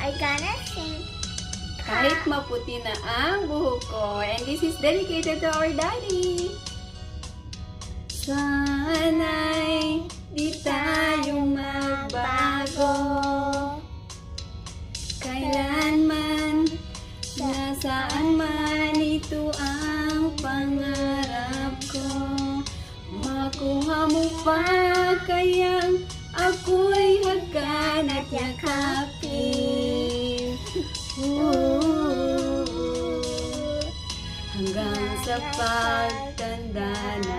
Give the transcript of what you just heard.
I gonna sing. Kahit maputi na ang buhok ko. And this is dedicated to our daddy. Sana'y di tayo magbago. Kailanman, nasaan man, ito ang pangarap ko. Makuha mo pa kayang ako'y hagkan at yakapin. Hanggang sa pagtanda na